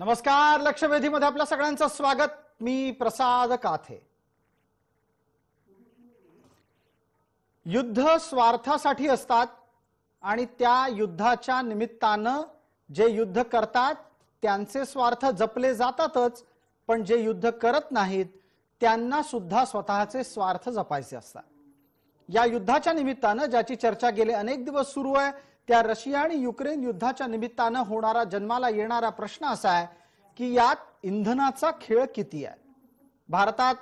नमस्कार. लक्षवेधीमध्ये आपल्या सगळ्यांचं स्वागत. मी प्रसाद काथे. युद्ध स्वार्थासाठी असतात आणि त्या युद्धाच्या निमित्तानं जे युद्ध करतात त्यांचे स्वार्थ जपले जातातच, पण जे युद्ध करत नाहीत त्यांना सुद्धा स्वतःचे स्वार्थ जपायचे असतात. या युद्धाच्या निमित्तानं ज्याची चर्चा गेले अनेक दिवस सुरू आहे त्या रशिया आणि युक्रेन युद्धाच्या निमित्तानं होणारा जन्माला येणारा प्रश्न असा आहे की यात इंधनाचा खेळ किती आहे. भारतात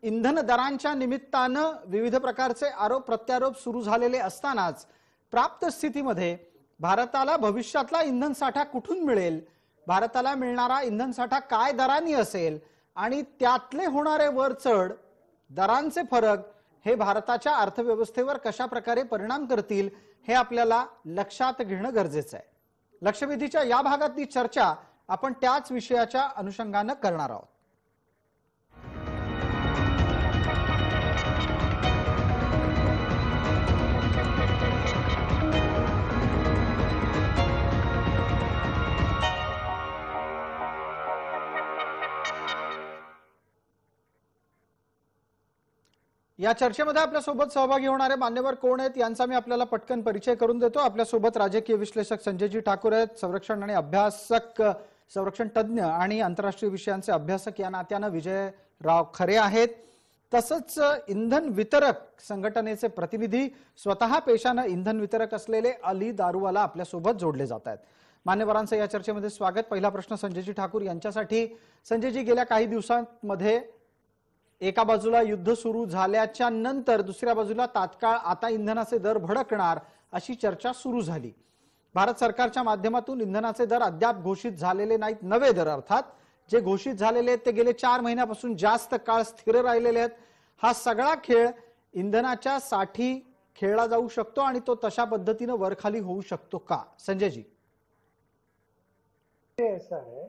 इंधन दरांच्या निमित्तानं विविध प्रकारचे आरोप प्रत्यारोप सुरू झालेले असतानाच प्राप्त स्थितीमध्ये भारताला भविष्यातला इंधन साठा कुठून मिळेल, भारताला मिळणारा इंधन साठा काय दरांनी असेल आणि त्यातले होणारे वरचढ दरांचे फरक हे भारताच्या अर्थव्यवस्थेवर कशा प्रकारे परिणाम करतील हे आपल्याला लक्षात घेणं गरजेचं आहे. लक्षवेधीच्या या भागातली चर्चा आपण त्याच विषयाच्या अनुषंगानं करणार आहोत. या चर्चेमध्ये आपल्यासोबत सहभागी होणारे मान्यवर कोण आहेत यांचा मी आपल्याला पटकन परिचय करून देतो. आपल्यासोबत राजकीय विश्लेषक संजयजी ठाकूर आहेत, संरक्षण आणि अभ्यासक, संरक्षण तज्ञ आणि आंतरराष्ट्रीय विषयांचे अभ्यासक या नात्यानं विजयराव खरे आहेत. तसंच इंधन वितरक संघटनेचे प्रतिनिधी, स्वतः पेशानं इंधन वितरक असलेले अली दारूवाला आपल्यासोबत जोडले जात आहेत. मान्यवरांचं या चर्चेमध्ये स्वागत. पहिला प्रश्न संजयजी ठाकूर यांच्यासाठी. संजयजी, गेल्या काही दिवसांमध्ये एका बाजूला युद्ध सुरू झाल्याच्या नंतर दुसऱ्या बाजूला तात्काळ आता इंधनाचे दर भडकणार अशी चर्चा सुरू झाली. भारत सरकारच्या माध्यमातून इंधनाचे दर अद्याप घोषित झालेले नाहीत, नवे दर अर्थात जे घोषित झालेले आहेत ते गेले 4 महिन्यापासून जास्त काळ स्थिर राहिलेले आहेत. हा सगळा खेळ इंधनाच्या साठी खेळला जाऊ शकतो आणि तो तशा पद्धतीने वरखाली होऊ शकतो का? संजयजी, ऐसा है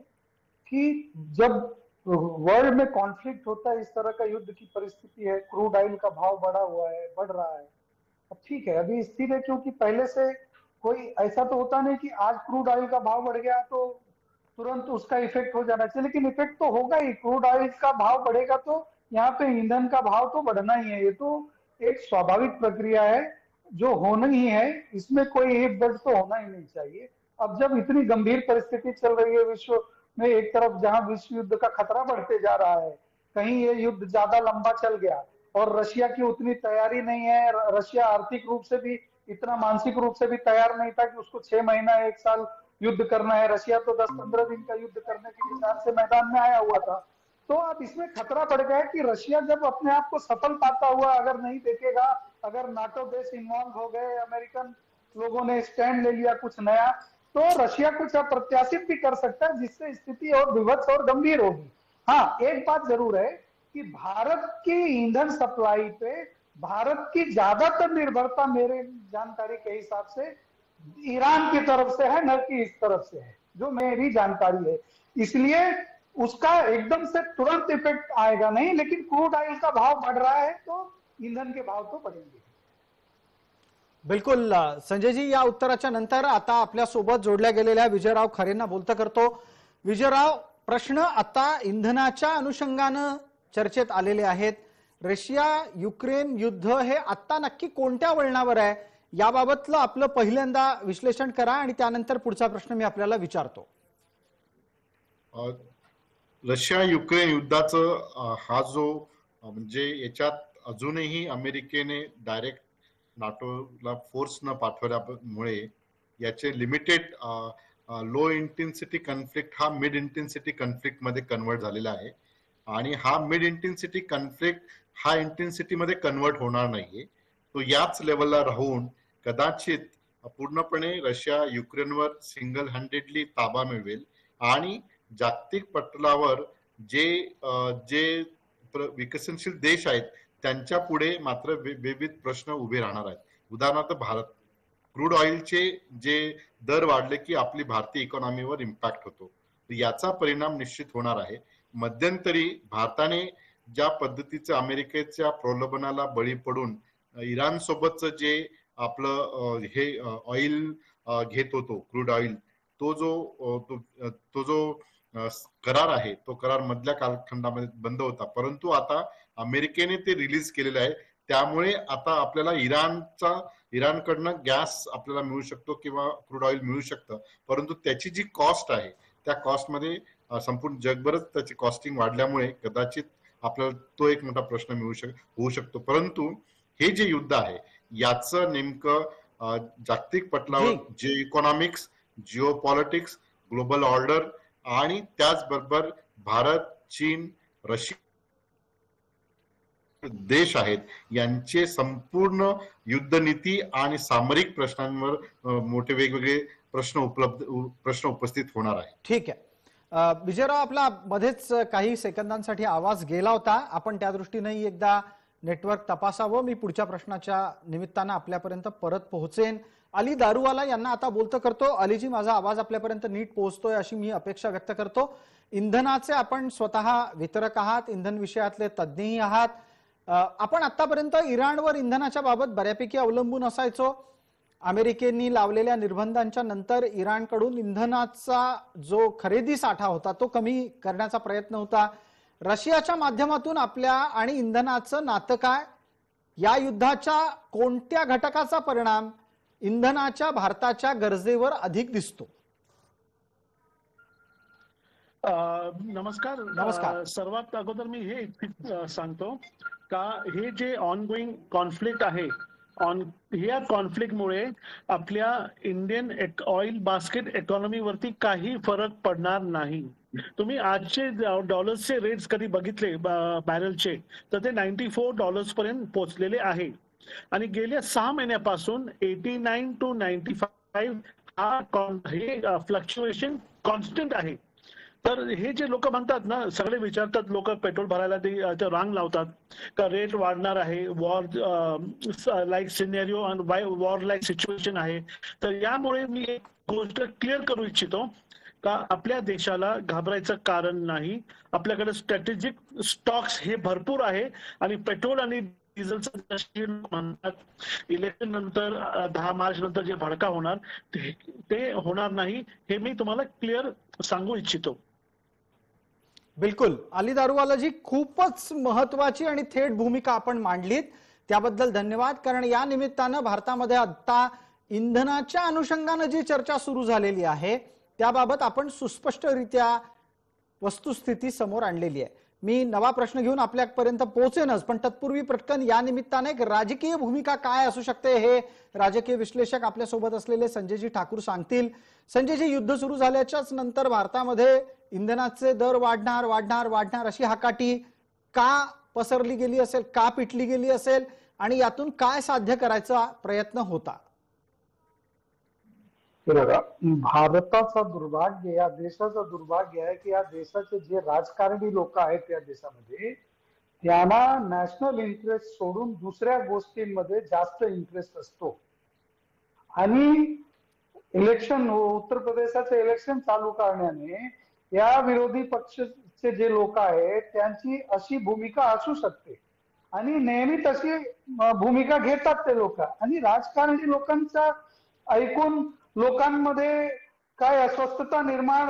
कि जब वर्ल्ड में कॉन्फ्लिक्ट होता है, इस तरह का युद्ध की परिस्थिति है, क्रूड ऑयल का भाव बढ़ा हुआ है, बढ़ रहा है. अब ठीक है, अभी स्थिर है क्योंकि पहले से कोई ऐसा तो होता नहीं कि आज क्रूड ऑयल का भाव बढ़ गया तो तुरंत उसका इफेक्ट हो जाना चाहिए, लेकिन इफेक्ट तो होगा ही. क्रूड ऑयल का भाव बढ़ेगा तो यहाँ पे ईंधन का भाव तो बढ़ना ही है. ये तो एक स्वाभाविक प्रक्रिया है जो होना ही है, इसमें कोई एक दर्द तो होना ही नहीं चाहिए. अब जब इतनी गंभीर परिस्थिति चल रही है विश्व में, एक तरफ जहां विश्व युद्ध का खतरा बढ़ते जा रहा है, कहीं ये युद्ध ज्यादा लंबा चल गया और रशिया की उतनी तैयारी नहीं है, रशिया आर्थिक रूप से भी इतना, मानसिक रूप से भी तैयार नहीं था कि उसको 6 महीना 1 साल युद्ध करना है. रशिया तो 10-15 दिन का युद्ध करने के विचार से मैदान में आया हुआ था. तो अब इसमें खतरा बढ़ गया कि रशिया जब अपने आप को सफल पाता हुआ अगर नहीं देखेगा, अगर नाटो देश इन्वॉल्व हो गए, अमेरिकन लोगों ने स्टैंड ले लिया कुछ नया, तो रशिया कुछ अप्रत्याशित भी कर सकता है जिससे स्थिति और विभत्स और गंभीर होगी. हाँ, एक बात जरूर है कि भारत की ईंधन सप्लाई पे भारत की ज्यादातर निर्भरता मेरे जानकारी के हिसाब से ईरान की तरफ से है, न कि इस तरफ से है, जो मेरी जानकारी है. इसलिए उसका एकदम से तुरंत इफेक्ट आएगा नहीं, लेकिन क्रूड ऑयल का भाव बढ़ रहा है तो ईंधन के भाव तो बढ़ेंगे. बिलकुल संजयजी, या उत्तराच्या नंतर आता आपल्या सोबत जोडल्या गेलेल्या विजयराव खरेंना बोलतं करतो. विजयराव, प्रश्न आता इंधनाच्या अनुषंगानं चर्चेत आलेले आहेत. रशिया युक्रेन युद्ध हे आता नक्की कोणत्या वळणावर आहे याबाबतलं आपलं पहिल्यांदा विश्लेषण करा आणि त्यानंतर पुढचा प्रश्न मी आपल्याला विचारतो. रशिया युक्रेन युद्धाचं हा जो म्हणजे याच्यात अजूनही अमेरिकेने डायरेक्ट नाटोला फोर्स न पाठवल्यामुळे याचे लिमिटेड लो इंटेन्सिटी कॉन्फ्लिक्ट हा मिड इंटेन्सिटी कॉन्फ्लिक्ट मध्ये कन्वर्ट झालेला आहे. आणि हा मिड इंटेन्सिटी कॉन्फ्लिक्ट हा इंटेन्सिटी मध्ये कन्वर्ट होणार नाहीये. तो याच लेवलला राहून कदाचित पूर्णपणे रशिया युक्रेनवर सिंगल हँडेडली ताबा मिळवेल आणि जागतिक पटलावर जे जे विकसनशील देश आहेत त्यांच्या पुढे मात्र विविध प्रश्न उभे राहणार आहेत. उदाहरणार्थ भारत, क्रूड ऑइलचे जे दर वाढले की आपली भारतीय इकॉनॉमीवर इम्पॅक्ट होतो, याचा परिणाम निश्चित होणार आहे. मध्यंतरी भारताने ज्या पद्धतीचं अमेरिकेच्या प्रलोभनाला बळी पडून इराण सोबतचं जे आपलं हे ऑइल घेत होतो, क्रूड ऑइल, तो जो करार आहे तो करार मधल्या कालखंडामध्ये बंद होता, परंतु आता अमेरिकेने ते रिलीज केलेलं आहे. त्यामुळे आता आपल्याला इराणकडनं गॅस आपल्याला मिळू शकतो किंवा क्रूड ऑइल मिळू शकतं, परंतु त्याची जी कॉस्ट आहे त्या कॉस्टमध्ये संपूर्ण जगभरच त्याची कॉस्टिंग वाढल्यामुळे कदाचित आपल्याला तो एक मोठा प्रश्न होऊ शकतो. परंतु हे जे युद्ध आहे याचं नेमकं जागतिक पटलावर जे economics, Jio politics, global order आणि त्याचबरोबर भारत, चीन, रशिया देश आहेत यांचे संपूर्ण युद्धनीती आणि सामरिक प्रश्नांवर मोठे वेगवेगळे प्रश्न उपस्थित होणार आहे. ठीक आहे विजयराव, आपला मध्येच काही सेकंदांसाठी आवाज गेला होता. आपण त्या दृष्टीने एकदा नेटवर्क तपासावं. मी पुढच्या प्रश्नाच्या निमित्तानं आपल्यापर्यंत परत पोहोचेन. अली दारूवाला यांना आता बोलतं करतो. अलीजी, माझा आवाज आपल्यापर्यंत नीट पोहोचतोय अशी मी अपेक्षा व्यक्त करतो. इंधनाचे आपण स्वतः वितरक आहात, इंधन विषयातले तज्ज्ञही आहात. आपण आतापर्यंत इराणवर इंधनाच्या बाबत बऱ्यापैकी अवलंबून असायचो. अमेरिकेने लावलेल्या निर्बंधांच्या नंतर इराणकडून इंधनाचा जो खरेदी साठा होता तो कमी करण्याचा प्रयत्न होता. रशियाच्या माध्यमातून आपल्या आणि इंधनाचं नातं काय? या युद्धाच्या कोणत्या घटकाचा परिणाम इंधनाच्या भारताच्या गरजेवर अधिक दिसतो? नमस्कार. सर्वात अगोदर मी हे सांगतो का हे जे ऑनगोईंग कॉन्फ्लिक्ट आहे, या कॉन्फ्लिक्टमुळे आपल्या इंडियन ऑइल बास्केट इकॉनॉमीवरती काही फरक पडणार नाही. तुम्ही आजचे डॉलर्सचे रेट्स कधी बघितले बॅरलचे तर ते $94 पर्यंत पोहोचलेले आहे आणि गेल्या 6 महिन्यापासून 89 to 95 हे फ्लक्च्युएशन कॉन्स्टंट आहे. तर हे जे लोक म्हणतात ना, सगळे विचारतात, लोक पेट्रोल भरायला ते रांग लावतात का रेट वाढणार आहे, वॉर लाईक सिनेरिओ आणि वॉर लाईक सिच्युएशन आहे. तर यामुळे मी एक गोष्ट क्लिअर करू इच्छितो का आपल्या देशाला घाबरायचं कारण नाही. आपल्याकडे स्ट्रॅटेजिक स्टॉक्स हे भरपूर आहे आणि पेट्रोल आणि डिझेलचं म्हणतात इलेक्शन नंतर 10 मार्च नंतर जे भडका होणार ते होणार नाही, हे मी तुम्हाला क्लिअर सांगू इच्छितो. बिलकुल अली दारूवालाजी, खूपच महत्वाची आणि थेट भूमिका आपण मांडलीत, त्याबद्दल धन्यवाद. कारण या निमित्तानं भारतामध्ये आता इंधनाच्या अनुषंगानं जी चर्चा सुरू झालेली आहे त्याबाबत आपण सुस्पष्टरित्या वस्तुस्थिती समोर आणलेली आहे. मी नवा प्रश्न घेऊन आपल्यापर्यंत पोहोचेनच, पण तत्पूर्वी पटकन या निमित्ताने एक राजकीय भूमिका काय असू शकते हे राजकीय विश्लेषक आपल्यासोबत असलेले संजयजी ठाकूर सांगतील. संजयजी, युद्ध सुरू झाल्याच्याच नंतर भारतामध्ये इंधनाचे दर वाढणार वाढणार वाढणार अशी हाकाटी का पसरली गेली असेल, का पिटली गेली असेल आणि यातून काय साध्य करायचा प्रयत्न होता? भारताचा दुर्भाग्य, या देशाचं दुर्भाग्य आहे की या देशाचे जे राजकारणी लोक आहेत या देशामध्ये त्यांना नॅशनल इंटरेस्ट सोडून दुसऱ्या गोष्टींमध्ये जास्त इंटरेस्ट असतो. आणि इलेक्शन, उत्तर प्रदेशाचे इलेक्शन चालू करण्याने या विरोधी पक्षाचे जे लोक आहेत त्यांची अशी भूमिका असू शकते आणि नेहमी तशी भूमिका घेतात ते लोक. आणि राजकारणी लोकांचा ऐकून लोकांमध्ये काय अस्वस्थता निर्माण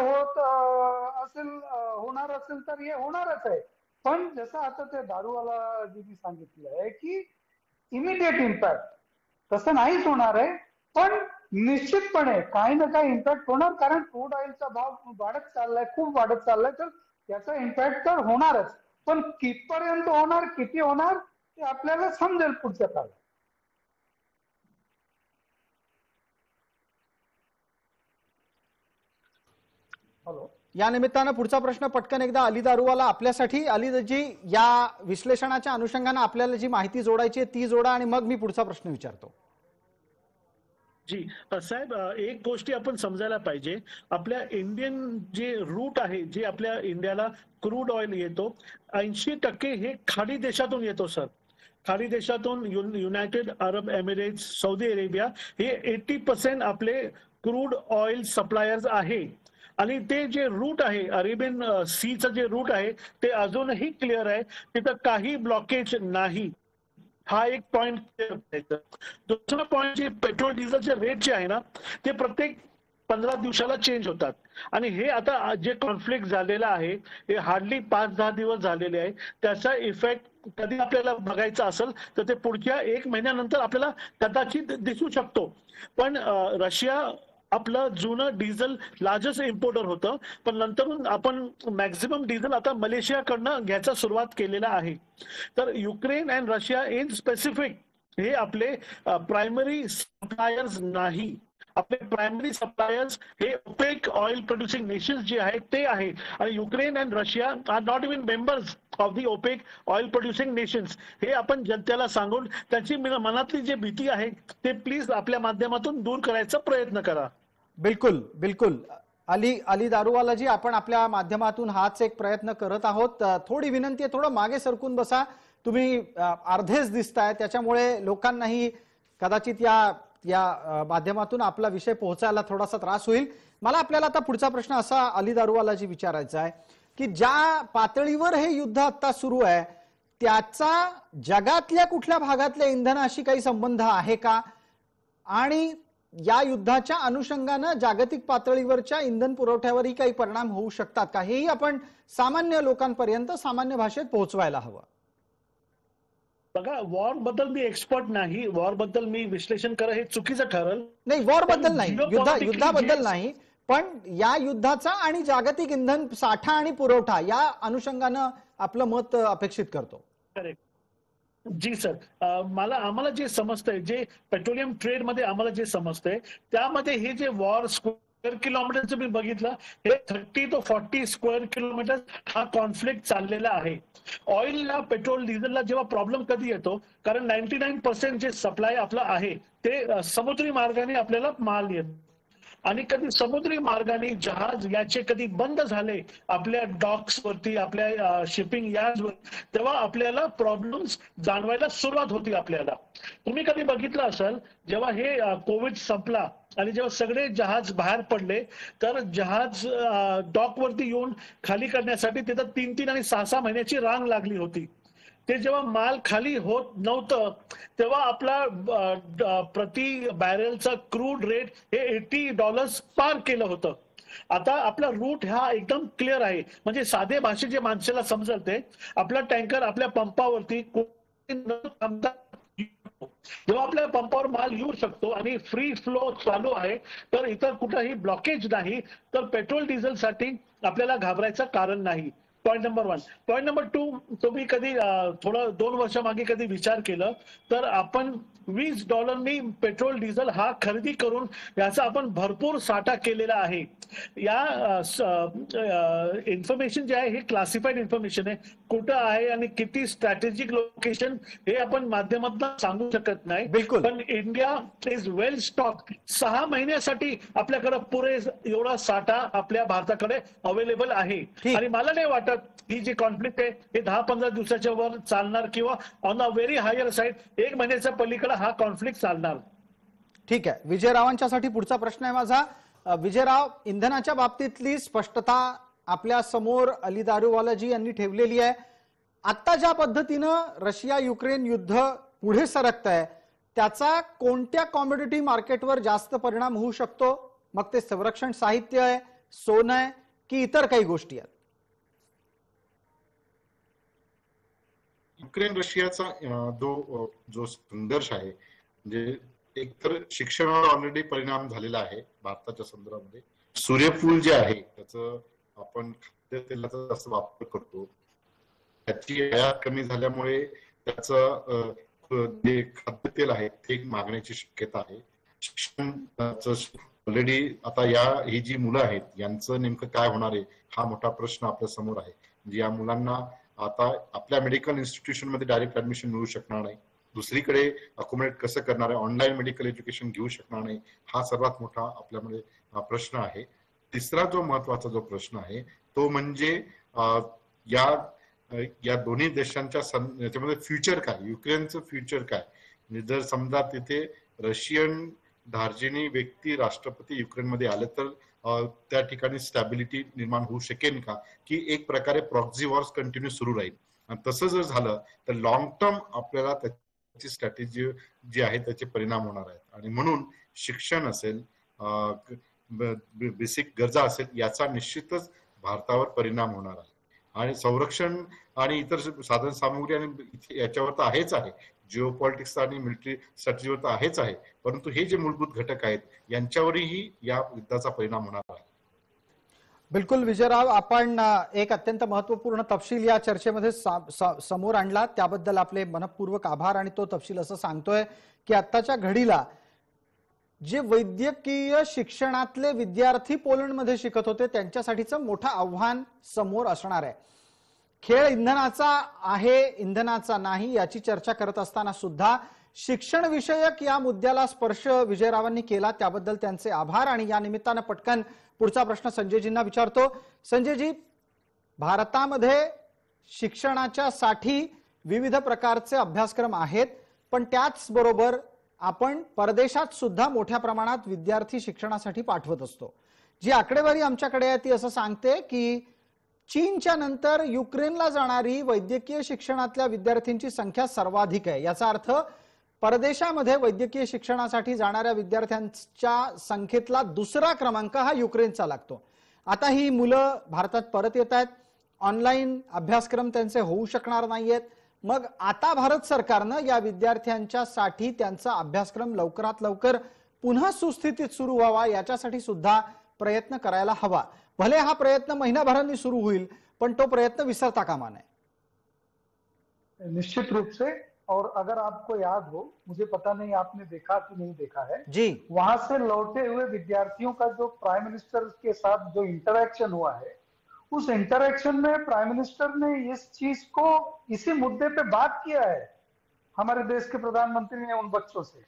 होणार असेल तर हे होणारच आहे. पण जसं आता ते दारूवाला जी सांगितलं आहे की इमिडिएट इम्पॅक्ट तसं नाहीच होणार आहे, पण निश्चितपणे काही ना काही इम्पॅक्ट होणार. कारण क्रूड ऑइलचा भाव वाढत चाललाय, खूप वाढत चाललाय, तर त्याचा इम्पॅक्ट तर होणारच. पण कितपर्यंत होणार, किती होणार ते आपल्याला समजेल पुढच्या काळात. या निमित्तानं पुढचा प्रश्न पटकन एकदा अली दारूवाला आपल्यासाठी. अलीजी, या विश्लेषणाच्या अनुषंगाने आपल्याला जी माहिती जोडायची आहे ती जोडा आणि मग मी पुढचा प्रश्न विचारतो. जी साहेब, एक गोष्टी आपण समजायला पाहिजे. आपल्या इंडियन जे रूट आहे, जे आपल्या इंडियाला क्रूड ऑइल येतो 80% हे खाडी देशातून येतो सर. खाडी देशातून United Arab Emirates, Saudi Arabia हे 80% आपले क्रूड ऑइल सप्लायर्स आहे. आणि ते जे रूट आहे अरेबियन सीचं जे रूट आहे ते अजूनही क्लिअर आहे, तिथं काही ब्लॉकेज नाही. हा एक पॉइंट. दुसरा पॉइंट, जे पेट्रोल डिझेलचे रेट जे आहे ना ते प्रत्येक 15 दिवसाला चेंज होतात. आणि हे आता जे कॉन्फ्लिक्ट झालेलं आहे हे हार्डली 5-10 दिवस झालेले आहे. त्याचा इफेक्ट कधी आपल्याला बघायचा असेल तर ते पुढच्या 1 महिन्यानंतर आपल्याला कदाचित दिसू शकतो. पण रशिया आपलं जुनं डिझेल लार्जेस्ट इम्पोर्टर होतं, पण नंतरून आपण मॅक्झिमम डिझेल आता मलेशियाकडनं घ्यायचा सुरुवात केलेला आहे. तर Ukraine and Russia in specific हे आपले प्रायमरी सप्लायर्स नाही. आपले प्रायमरी सप्लायर्स हे ओपेक ऑइल प्रोड्युसिंग नेशन्स जे आहेत ते आहे. आणि Ukraine and Russia are not even members of the OPEC oil producing nations. हे आपण जनतेला सांगून त्यांची मनातली जी भीती आहे ते प्लीज आपल्या माध्यमातून दूर करायचा प्रयत्न करा. बिलकुल बिलकुल. अली दारूवालाजी, आपण आपल्या माध्यमातून हाच एक प्रयत्न करत आहोत. थोडी विनंती आहे, थोडं मागे सरकून बसा. तुम्ही अर्धेच दिसताय, त्याच्यामुळे लोकांनाही कदाचित या माध्यमातून आपला विषय पोहोचायला थोडासा त्रास होईल. मला आपल्याला आता पुढचा प्रश्न असा अली दारूवालाजी विचारायचा आहे की ज्या पातळीवर हे युद्ध आता सुरू आहे त्याचा जगातल्या कुठल्या भागातल्या इंधनाशी काही संबंध आहे का, आणि या युद्धाच्या अनुषंगाने जागतिक पातळीवरच्या इंधन पुरवठ्यावरही काही परिणाम होऊ शकतात का, हेही आपण सामान्य लोकांपर्यंत सामान्य भाषेत पोहोचवायला हवं. बघा, वॉर बद्दल मी एक्सपर्ट नाही, वॉर बद्दल मी विश्लेषण करा हे चुकीचं ठरेल. नाही, वॉर बद्दल नाही, युद्धाबद्दल नाही, पण या युद्धाचा आणि जागतिक इंधन साठा आणि पुरवठा या अनुषंगाने आपलं मत अपेक्षित करतो. करेक्ट. जी सर, आम्हाला जे समजतंय, जे पेट्रोलियम ट्रेड मध्ये आम्हाला जे समजतंय त्यामध्ये हे जे वॉर स्क्वेअर किलोमीटरचं मी बघितलं, हे 30 to 40 स्क्वेअर किलोमीटर हा कॉन्फ्लिक्ट चाललेला आहे. ऑइलला, पेट्रोल डिझेलला जेव्हा प्रॉब्लेम कधी येतो, कारण 99% जे सप्लाय आपलं आहे ते समुद्री मार्गाने आपल्याला माल येतो. आणि कधी समुद्री मार्गाने जहाज याचे कधी बंद झाले आपल्या डॉक्स वरती, आपल्या शिपिंग यार्डवर, तेव्हा आपल्याला प्रॉब्लेम्स जाणवायला सुरुवात होती आपल्याला. तुम्ही कधी बघितलं असेल, जेव्हा हे कोविड संपला आणि जेव्हा सगळे जहाज बाहेर पडले तर जहाज डॉक वरती येऊन खाली करण्यासाठी तिथं 3-3 आणि 6-6 महिन्याची रांग लागली होती. ते जेव्हा माल खाली होत नव्हतं तेव्हा आपला प्रति बॅरेलचा क्रूड रेट हे $80 पार केलं होतं. आता आपला रूट हा एकदम क्लिअर आहे, म्हणजे साधे भाषेत जे माणसाला समजेल ते, आपला टँकर आपल्या पंपावरती जेव्हा आपल्या पंपावर माल येऊ शकतो आणि फ्री फ्लो चालू आहे तर इतर कुठंही ब्लॉकेज नाही, तर पेट्रोल डिझेल साठी आपल्याला घाबरायचं कारण नाही. Point number 1. पॉइंट नंबर 2, तुम्ही कधी थोडं 2 वर्षामागे कधी विचार केलं तर आपण $20 पेट्रोल डिझेल हा खरेदी करून याचा आपण भरपूर साठा केलेला आहे. या इन्फॉर्मेशन जे आहे हे क्लासिफाईड इन्फॉर्मेशन आहे, कुठं आहे आणि किती स्ट्रॅटेजिक लोकेशन हे आपण माध्यमातून सांगू शकत नाही. पण इंडिया इज वेल स्टॉक. 6 महिन्यासाठी आपल्याकडे पुरे एवढा साठा आपल्या भारताकडे अवेलेबल आहे. आणि मला नाही वाटत ही जी कॉन्फ्लिक्ट आहे हे 10-15 दिवसाच्या वर चालणार किंवा on a very higher side 1 महिन्याच्या पलीकडे हा कॉन्फ्लिक्ट चालणार. ठीक आहे. विजयरावांच्यासाठी पुढचा प्रश्न आहे माझा. विजयराव, इंधनाच्या बाबतीतली स्पष्टता आपल्या समोर अली दारूवालाजी यांनी ठेवलेली आहे. आता ज्या पद्धतीनं रशिया युक्रेन युद्ध पुढे सरकत आहे त्याचा कोणत्या कॉमोडिटी मार्केटवर जास्त परिणाम होऊ शकतो? मग ते संरक्षण साहित्य आहे, सोनं आहे की इतर काही गोष्टी आहेत? युक्रेन रशियाचा जो संघर्ष आहे, म्हणजे एकतर शिक्षणावर ऑलरेडी परिणाम झालेला आहे भारताच्या संदर्भामध्ये. सूर्यफूल जे आहे त्याचं आपण खाद्यतेलाचा जास्त वापर करतो, त्याची आयात कमी झाल्यामुळे त्याचं जे खाद्यतेल आहे ते मागण्याची शक्यता आहे. शिक्षणाचं ऑलरेडी आता ही जी मुलं आहेत यांचं नेमकं काय होणार आहे हा मोठा प्रश्न आपल्या समोर आहे. म्हणजे या मुलांना आता आपल्या मेडिकल इन्स्टिट्यूशन मध्ये डायरेक्ट ऍडमिशन मिळू शकणार नाही, दुसरीकडे अकोमोडेट कसं करणार आहे, ऑनलाईन मेडिकल एज्युकेशन घेऊ शकणार नाही, हा सर्वात मोठा आपल्यामध्ये प्रश्न आहे. तिसरा जो महत्वाचा जो प्रश्न आहे तो म्हणजे या दोन्ही देशांच्या याच्यामध्ये फ्युचर काय, युक्रेनचं फ्युचर काय. म्हणजे जर समजा तिथे रशियन धार्जिणी व्यक्ती राष्ट्रपती युक्रेनमध्ये आले तर त्या ठिकाणी स्टॅबिलिटी निर्माण होऊ शकेल का, की एक प्रकारे प्रॉक्सी वॉर्स कंटिन्यू सुरू राहील. आणि तसं जर झालं तर लॉंग टर्म आपल्याला त्याची स्ट्रॅटेजी जी आहे त्याचे परिणाम होणार आहेत. आणि म्हणून शिक्षण असेल, बेसिक गरजा असेल याचा निश्चितच भारतावर परिणाम होणार आहे. आणि संरक्षण आणि इतर साधन सामुग्री आणि याच्यावर तर आहेच आहे, जिओ पॉलिटिक्स आणि मिलिटरी स्ट्रॅटेजीवर तर आहेच आहे, परंतु हे जे मूलभूत घटक आहेत यांच्यावरही या युद्धाचा परिणाम होणार आहे. बिलकुल विजयराव, आपण एक अत्यंत महत्वपूर्ण तपशील या चर्चेमध्ये समोर आणला, त्याबद्दल आपले मनपूर्वक आभार. आणि तो तपशील असं सांगतोय की आत्ताच्या घडीला जे वैद्यकीय शिक्षणातले विद्यार्थी पोलंडमध्ये शिकत होते त्यांच्यासाठीचं मोठं आव्हान समोर असणार आहे. खेळ इंधनाचा आहे, इंधनाचा नाही याची चर्चा करत असताना सुद्धा शिक्षण विषयक या मुद्द्याला स्पर्श विजयरावांनी केला, त्याबद्दल त्यांचे आभार. आणि या निमित्तानं पटकन पुढचा प्रश्न संजयजींना विचारतो. संजयजी, भारतामध्ये शिक्षणाच्या साठी विविध प्रकारचे अभ्यासक्रम आहेत, पण त्याचबरोबर आपण परदेशात सुद्धा मोठ्या प्रमाणात विद्यार्थी शिक्षणासाठी पाठवत असतो. जी आकडेवारी आमच्याकडे आहे ती असं सांगते की चीनच्या नंतर युक्रेनला जाणारी वैद्यकीय शिक्षणातल्या विद्यार्थ्यांची संख्या सर्वाधिक आहे. याचा अर्थ परदेशामध्ये वैद्यकीय शिक्षणासाठी जाणाऱ्या विद्यार्थ्यांच्या संख्येतला दुसरा क्रमांक हा युक्रेनचा लागतो. आता ही मुलं भारतात परत येत आहेत, ऑनलाईन अभ्यासक्रम त्यांचे होऊ शकणार नाहीयेत. मग आता भारत सरकारनं या विद्यार्थ्यांच्या साठी त्यांचा अभ्यासक्रम लवकरात लवकर पुन्हा सुस्थितीत सुरू व्हावा याच्यासाठी सुद्धा प्रयत्न करायला हवा. भले हा प्रयत्न महिनाभरांनी सुरू होईल, पण तो प्रयत्न विसरता कामा नये. निश्चित रूप से. और अगर आपको याद हो, मुझे पता नहीं आपने देखा कि नहीं देखा है जी, वहां से लौटे हुए विद्यार्थियों का जो प्राइम मिनिस्टर के साथ जो इंटरेक्शन हुआ है, उस इंटरेक्शन में प्राइम मिनिस्टर ने इस चीज को, इसी मुद्दे पे बात किया है हमारे देश के प्रधानमंत्री ने उन बच्चों से,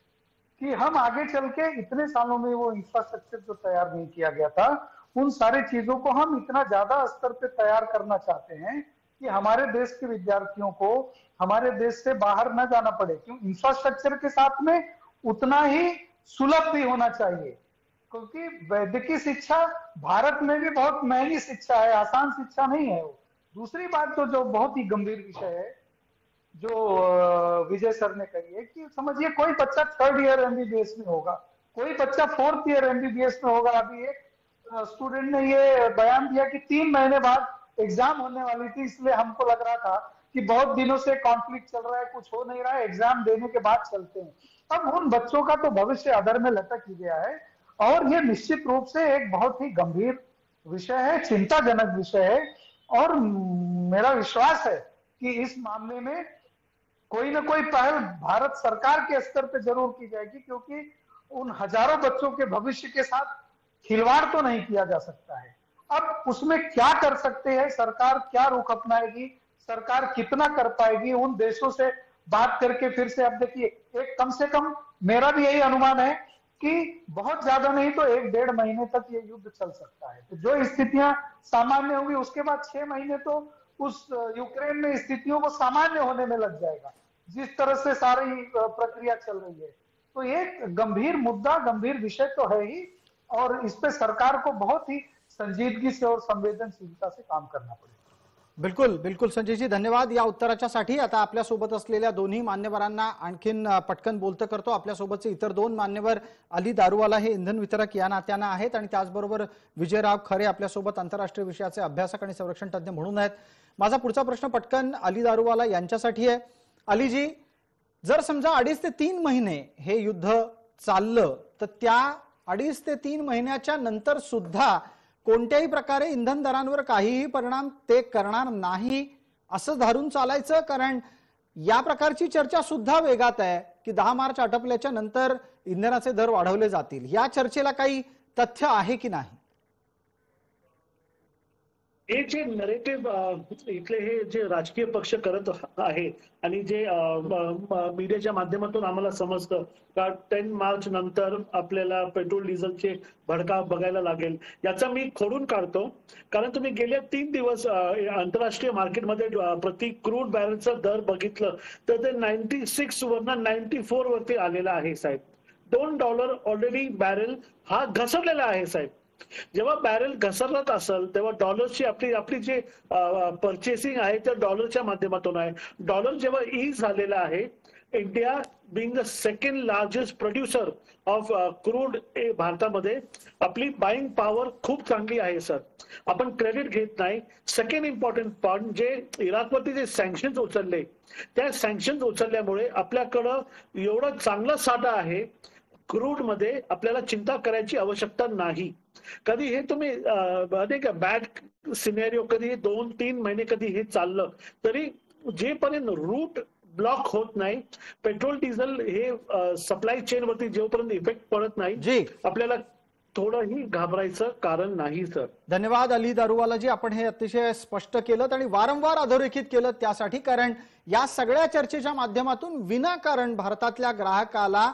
कि हम आगे चल के इतने सालों में वो इंफ्रास्ट्रक्चर जो तैयार नहीं किया गया था, उन सारी चीजों को हम इतना ज्यादा स्तर पे तैयार करना चाहते हैं कि हमारे देश के विद्यार्थियों को हमारे देश से बाहर न जाना पड़े. क्यों? इंफ्रास्ट्रक्चर के साथ में उतना ही सुलभ भी होना चाहिए, क्योंकि वैद्यकीय शिक्षा भारत में भी बहुत महंगी शिक्षा है, आसान शिक्षा नहीं है वो. दूसरी बात तो जो बहुत ही गंभीर विषय है जो विजय सर ने कही है कि समझिए कोई बच्चा 3rd ईयर एमबीबीएस में होगा, कोई बच्चा 4th ईयर एमबीबीएस में होगा. अभी एक स्टूडेंट ने ये बयान दिया कि 3 महीने बाद एग्जाम होने वाली थी, इसलिए हमको लग रहा था कि बहुत दिनों से कॉन्फ्लिक्ट चल रहा है, कुछ हो नहीं रहा है, एग्जाम देने के बाद चलते हैं. अब उन बच्चों का तो भविष्य अधर में लटक ही गया है. और ये निश्चित रूप से एक बहुत ही गंभीर विषय है, चिंताजनक विषय है. और मेरा विश्वास है कि इस मामले में कोई ना कोई पहल भारत सरकार के स्तर पे जरूर की जाएगी, क्योंकि उन हजारों बच्चों के भविष्य के साथ खिलवाड़ तो नहीं किया जा सकता है. अब उसमें क्या कर सकते हैं सरकार, क्या रुख अपनाएगी सरकार, कितना कर पाएगी, उन देशों से बात करके फिर से. अब देखिए, एक कम से कम मेरा भी यही अनुमान है कि बहुत ज्यादा नहीं तो 1-1.5 महीने तक ये युद्ध चल सकता है. तो जो स्थितियां सामान्य होंगी उसके बाद 6 महीने तो उस यूक्रेन में स्थितियों को सामान्य होने में लग जाएगा, जिस तरह से सारी प्रक्रिया चल रही है. तो एक गंभीर मुद्दा, गंभीर विषय तो है ही, और इस पे सरकार को बहुत ही संजीदगी से और संवेदनशीलता से काम करना पड़ेगा. बिलकुल बिलकुल संजयजी, धन्यवाद या उत्तराच्यासाठी. आता आपल्या सोबत असलेल्या दोन्ही मान्यवरांना आणखीन पटकन बोलतं करतो. आपल्या सोबतचे इतर 2 मान्यवर अली दारूवाला हे इंधन वितरक या नात्यानं आहेत, आणि त्याचबरोबर विजयराव खरे आपल्यासोबत आंतरराष्ट्रीय विषयाचे अभ्यासक आणि संरक्षण तज्ञ म्हणून आहेत. माझा पुढचा प्रश्न पटकन अली दारूवाला यांच्यासाठी आहे. अलीजी, जर समजा 2.5 ते 3 महिने हे युद्ध चाललं, तर त्या 2.5 ते 3 महिन्याच्या नंतर सुद्धा कोणत्याही प्रकारे इंधन दरांवर काहीही परिणाम ते करणार नाही असं धरून चालायचं? कारण या प्रकारची चर्चा सुद्धा वेगात आहे की 10 मार्च आटपल्याच्या नंतर इंधनाचे दर वाढवले जातील. या चर्चेला काही तथ्य आहे की नाही? हे जे नरेटिव्ह इथले हे जे राजकीय पक्ष करत आहे आणि जे मीडियाच्या माध्यमातून आम्हाला समजतं का 10 मार्च नंतर आपल्याला पेट्रोल डिझेलचे भडका बघायला लागेल, याचा मी खोडून काढतो. कारण तुम्ही गेल्या 3 दिवस आंतरराष्ट्रीय मार्केटमध्ये प्रति क्रूड बॅरलचा दर बघितलं तर ते 96 वरनं 94 वरती आलेला आहे साहेब. $2 ऑलरेडी बॅरल हा घसरलेला आहे साहेब. जेव्हा बॅरल घसरत असेल तेव्हा डॉलरची आपली जे परचेसिंग आहे त्या डॉलरच्या माध्यमातून आहे. डॉलर जेव्हा ईज झालेला आहे, India being the second largest producer of crude भारतामध्ये आपली बाईंग पॉवर खूप चांगली आहे सर. आपण क्रेडिट घेत नाही. सेकंड इम्पॉर्टंट पॉइंट जे इराकवरती जे सँक्शन्स उचलले, त्या सँक्शन्स उचलल्यामुळे आपल्याकडं एवढा चांगला साठा आहे क्रूड मध्ये, आपल्याला चिंता करायची आवश्यकता नाही. कधी हे तुम्ही नाही का बॅड सिनेरिओ, कधी 2-3 महिने कधी हे चाललं तरी जेपर्यंत रूट ब्लॉक होत नाही, पेट्रोल डिझेल हे सप्लाय चेन वरती जेपर्यंत इफेक्ट पडत नाही, आपल्याला थोडंही घाबरायचं कारण नाही सर. धन्यवाद अली दारूवालाजी, आपण हे अतिशय स्पष्ट केलं आणि वारंवार अधोरेखित केलं त्यासाठी. कारण या सगळ्या चर्चेच्या माध्यमातून विनाकारण भारतातल्या ग्राहकाला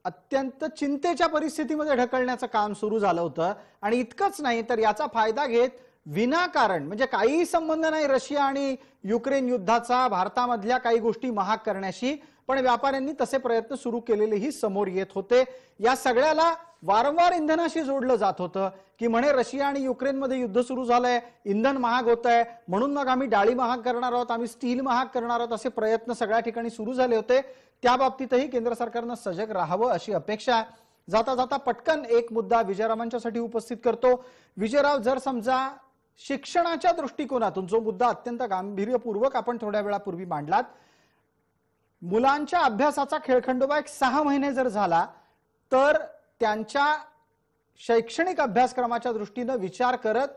अत्यंत चिंतेच्या परिस्थितीमध्ये ढकलण्याचं काम सुरू झालं होतं. आणि इतकंच नाही तर याचा फायदा घेत विनाकारण, म्हणजे काहीही संबंध नाही रशिया आणि युक्रेन युद्धाचा भारतामधल्या काही गोष्टी महाग करण्याशी, पण व्यापाऱ्यांनी तसे प्रयत्न सुरू केलेलेही समोर येत होते. या सगळ्याला वारंवार इंधनाशी जोडलं जात होतं की म्हणे रशिया आणि युक्रेनमध्ये युद्ध सुरू झालंय, इंधन महाग होत आहे, म्हणून मग आम्ही डाळी महाग करणार आहोत, आम्ही स्टील महाग करणार आहोत, असे प्रयत्न सगळ्या ठिकाणी सुरू झाले होते. त्या बाबतीतही केंद्र सरकारनं सजग राहावं अशी अपेक्षा. जाता जाता पटकन एक मुद्दा विजयरावांच्यासाठी उपस्थित करतो. विजयराव, जर समजा शिक्षणाच्या दृष्टिकोनातून जो मुद्दा अत्यंत गांभीर्यपूर्वक आपण थोड्या वेळापूर्वी मांडलात, मुलांच्या अभ्यासाचा खेळखंडोबा एक 6 महिने जर झाला तर त्यांच्या शैक्षणिक अभ्यासक्रमाच्या दृष्टीनं विचार करत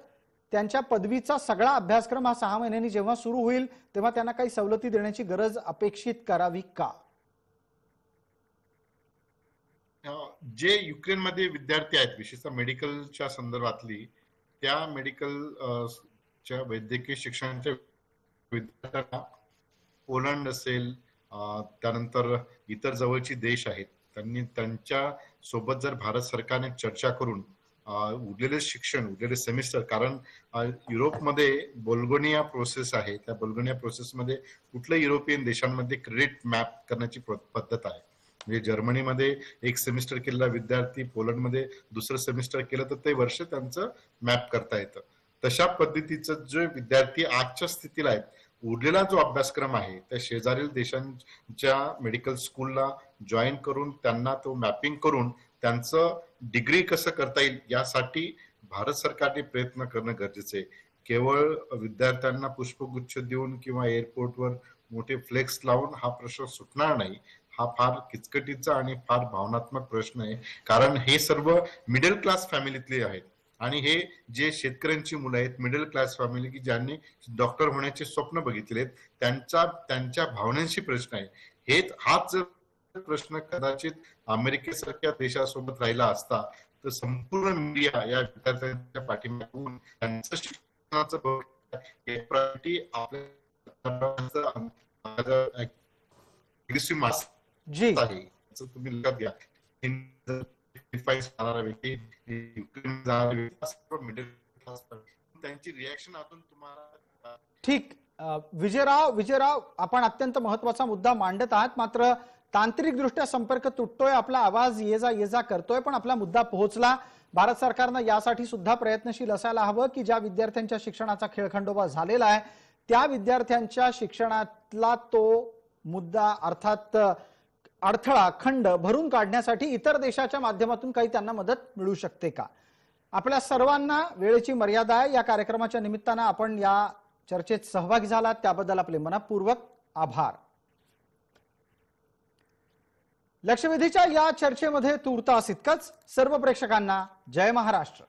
त्यांच्या पदवीचा सगळा अभ्यासक्रम हा 6 महिन्यांनी जेव्हा सुरू होईल तेव्हा त्यांना काही सवलती देण्याची गरज अपेक्षित करावी का? जे युक्रेनमध्ये विद्यार्थी आहेत, विशेषतः मेडिकलच्या संदर्भातली, त्या मेडिकलच्या वैद्यकीय शिक्षणाच्या विद्यार्थ्यांना पोलंड असेल, त्यानंतर इतर जवळची देश आहेत, त्यांनी त्यांच्या सोबत जर भारत सरकारने चर्चा करून उरलेले शिक्षण, उरलेले सेमिस्टर, कारण युरोपमध्ये बोल्गोनिया प्रोसेस आहे, त्या बोल्गोनिया प्रोसेसमध्ये कुठल्या युरोपियन देशांमध्ये क्रेडिट मॅप करण्याची पद्धत आहे. म्हणजे जर्मनीमध्ये एक सेमिस्टर केलेला विद्यार्थी पोलंडमध्ये दुसरं सेमिस्टर केलं तर ते वर्ष त्यांचं मॅप करता येतं. तशा पद्धतीचं जे विद्यार्थी आजच्या स्थितीला आहेत, उरलेला जो अभ्यासक्रम आहे त्या शेजारील देशांच्या मेडिकल स्कूलला जॉईन करून त्यांना तो मॅपिंग करून त्यांचं डिग्री कसं करता येईल यासाठी भारत सरकारने प्रयत्न करणं गरजेचं आहे. केवळ विद्यार्थ्यांना पुष्पगुच्छ देऊन किंवा एअरपोर्टवर मोठे फ्लेक्स लावून हा प्रश्न सुटणार नाही. हा फार किचकटीचा आणि फार भावनात्मक प्रश्न आहे, कारण हे सर्व मिडल क्लास फॅमिलीतले आहेत आणि हे जे शेतकऱ्यांची मुलं आहेत, मिडल क्लास फॅमिली की ज्यांनी डॉक्टर होण्याचे स्वप्न बघितले आहेत, त्यांच्या भावनांशी प्रश्न आहे. हाच जर प्रश्न कदाचित अमेरिकेसारख्या देशासोबत राहिला असता तर संपूर्ण मीडिया या विद्यार्थ्यांच्या पाठीमागून त्यांचं शिक्षणाचं तुम्ही लक्षात घ्या. त्यांची रिॲक्शन आतून तुम्हाला. ठीक, विजयराव, आपण अत्यंत महत्वाचा मुद्दा मांडत आहात, मात्र तांत्रिक दृष्ट्या संपर्क तुटतोय, आपला आवाज ये जा करतोय, पण आपला मुद्दा पोहोचला. भारत सरकारनं यासाठी सुद्धा प्रयत्नशील असायला हवं की ज्या विद्यार्थ्यांच्या शिक्षणाचा खेळखंडोबा झालेला आहे त्या विद्यार्थ्यांच्या शिक्षणातला तो मुद्दा, अर्थात अडथळा, खंड भरून काढण्यासाठी इतर देशाच्या माध्यमातून काही त्यांना मदत मिळू शकते का? आपल्या सर्वांना वेळेची मर्यादा आहे. या कार्यक्रमाच्या निमित्तानं आपण या चर्चेत सहभागी झालात त्याबद्दल आपले मनपूर्वक आभार. लक्षवेधीच्या या चर्चेमध्ये तूर्तास इतकंच. सर्व प्रेक्षकांना जय महाराष्ट्र.